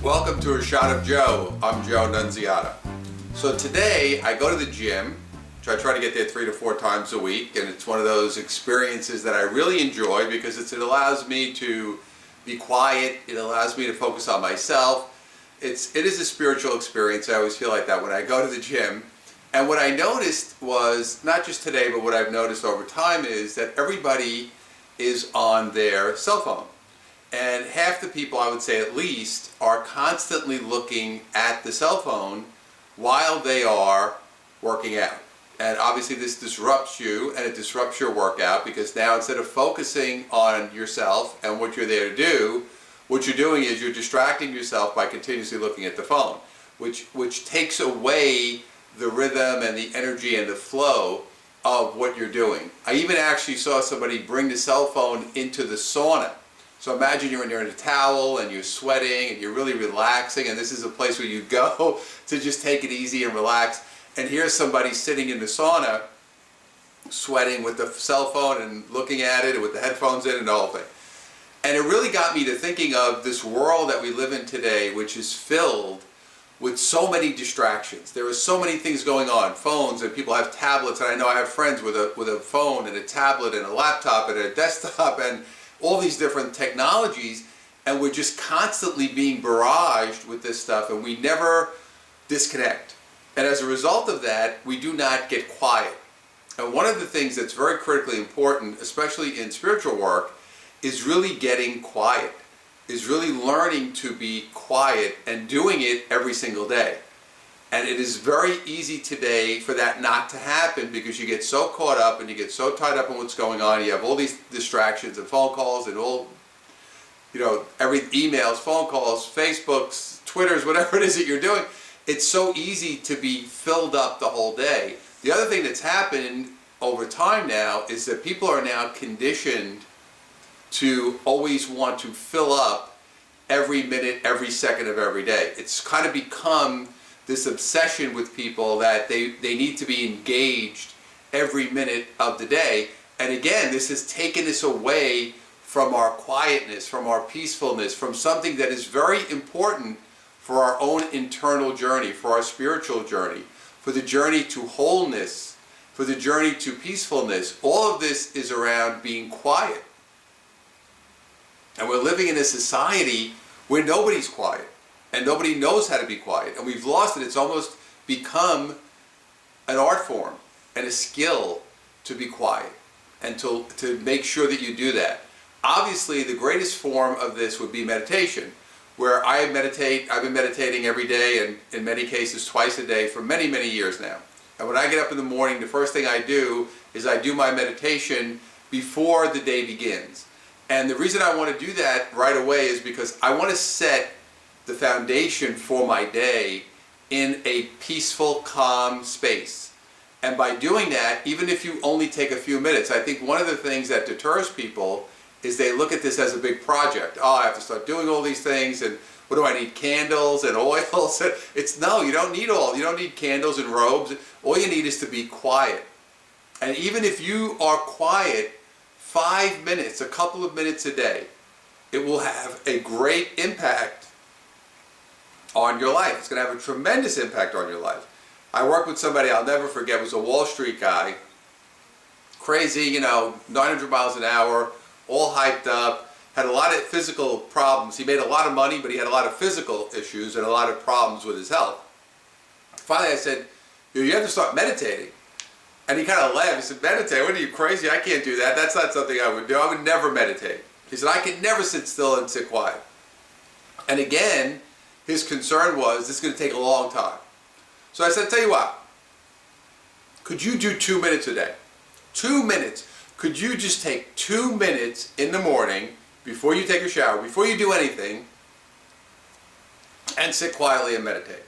Welcome to A Shot of Joe. I'm Joe Nunziata. So today I go to the gym, which I try to get there 3 to 4 times a week, and it's one of those experiences that I really enjoy because it allows me to be quiet, it allows me to focus on myself. It is a spiritual experience. I always feel like that when I go to the gym. And what I noticed was, not just today, but what I've noticed over time is that everybody is on their cell phone. And half the people, I would say at least, are constantly looking at the cell phone while they are working out. And obviously this disrupts you, and it disrupts your workout, because now instead of focusing on yourself and what you're there to do, what you're doing is you're distracting yourself by continuously looking at the phone, which takes away the rhythm and the energy and the flow of what you're doing. I even actually saw somebody bring the cell phone into the sauna. So imagine you're in there in a towel and you're sweating and you're really relaxing, and this is a place where you go to just take it easy and relax. And here's somebody sitting in the sauna sweating with the cell phone and looking at it and with the headphones in and the whole thing. And it really got me to thinking of this world that we live in today, which is filled with so many distractions. There are so many things going on, phones, and people have tablets, and I know I have friends with a phone and a tablet and a laptop and a desktop and all these different technologies, and we're just constantly being barraged with this stuff, and we never disconnect. And as a result of that, we do not get quiet. And one of the things that's very critically important, especially in spiritual work, is really getting quiet, is really learning to be quiet and doing it every single day. And it is very easy today for that not to happen, because you get so caught up and you get so tied up in what's going on. You have all these distractions and phone calls and all, every emails, phone calls, Facebooks, Twitters, whatever it is that you're doing. It's so easy to be filled up the whole day. The other thing that's happened over time now is that people are now conditioned to always want to fill up every minute, every second of every day. It's kind of become this obsession with people that they need to be engaged every minute of the day. And again, this has taken us away from our quietness, from our peacefulness, from something that is very important for our own internal journey, for our spiritual journey, for the journey to wholeness, for the journey to peacefulness. All of this is around being quiet. And we're living in a society where nobody's quiet. And nobody knows how to be quiet. And we've lost it. It's almost become an art form and a skill to be quiet and to make sure that you do that. Obviously, the greatest form of this would be meditation, where I meditate. I've been meditating every day, and in many cases twice a day for many, many years now. And when I get up in the morning, the first thing I do is I do my meditation before the day begins. And the reason I want to do that right away is because I want to set the foundation for my day in a peaceful, calm space. And by doing that, even if you only take a few minutes, I think one of the things that deters people is they look at this as a big project. Oh, I have to start doing all these things, and what do I need, candles and oils? No, you don't need candles and robes. All you need is to be quiet. And even if you are quiet 5 minutes, a couple of minutes a day, it will have a great impact on your life. It's going to have a tremendous impact on your life. I worked with somebody I'll never forget, was a Wall Street guy, crazy, 900 miles an hour, all hyped up, had a lot of physical problems. He made a lot of money, but he had a lot of physical issues and a lot of problems with his health. Finally I said, you have to start meditating. And he kind of laughed. He said, meditate? What are you, crazy? I can't do that. That's not something I would do. I would never meditate. He said, I can never sit still and sit quiet. And again, his concern was, this is going to take a long time. So I said, tell you what, could you do 2 minutes a day? 2 minutes. Could you just take 2 minutes in the morning, before you take a shower, before you do anything, and sit quietly and meditate?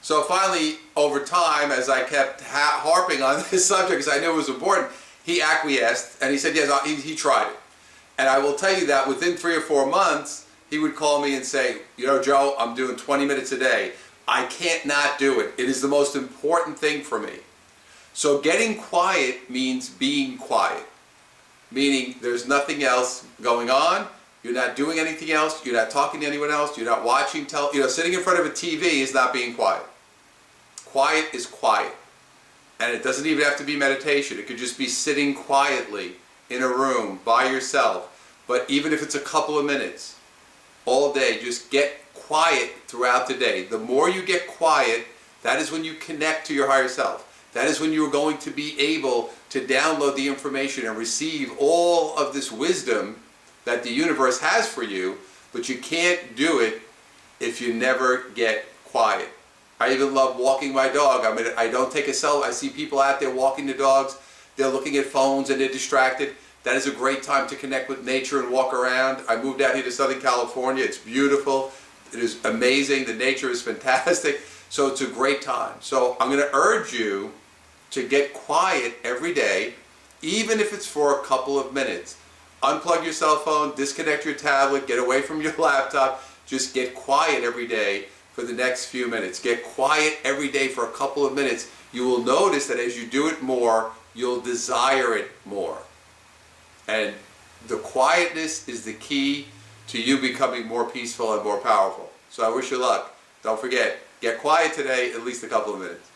So finally, over time, as I kept harping on this subject, because I knew it was important, he acquiesced, and he said, yes, he tried it. And I will tell you that within 3 or 4 months, he would call me and say, Joe, I'm doing 20 minutes a day. I can't not do it. It is the most important thing for me. So getting quiet means being quiet, meaning there's nothing else going on. You're not doing anything else. You're not talking to anyone else. You're not watching sitting in front of a TV is not being quiet. Quiet is quiet. And it doesn't even have to be meditation. It could just be sitting quietly in a room by yourself. But even if it's a couple of minutes, all day, just get quiet throughout the day. The more you get quiet, that is when you connect to your higher self. That is when you are going to be able to download the information and receive all of this wisdom that the universe has for you, but you can't do it if you never get quiet. I even love walking my dog. I don't take a selfie. I see people out there walking the dogs. They're looking at phones and they're distracted. That is a great time to connect with nature and walk around. I moved out here to Southern California. It's beautiful. It is amazing. The nature is fantastic. So it's a great time. So I'm going to urge you to get quiet every day, even if it's for a couple of minutes. Unplug your cell phone, disconnect your tablet, get away from your laptop. Just get quiet every day for the next few minutes. Get quiet every day for a couple of minutes. You will notice that as you do it more, you'll desire it more. And the quietness is the key to you becoming more peaceful and more powerful. So I wish you luck. Don't forget, get quiet today, at least a couple of minutes.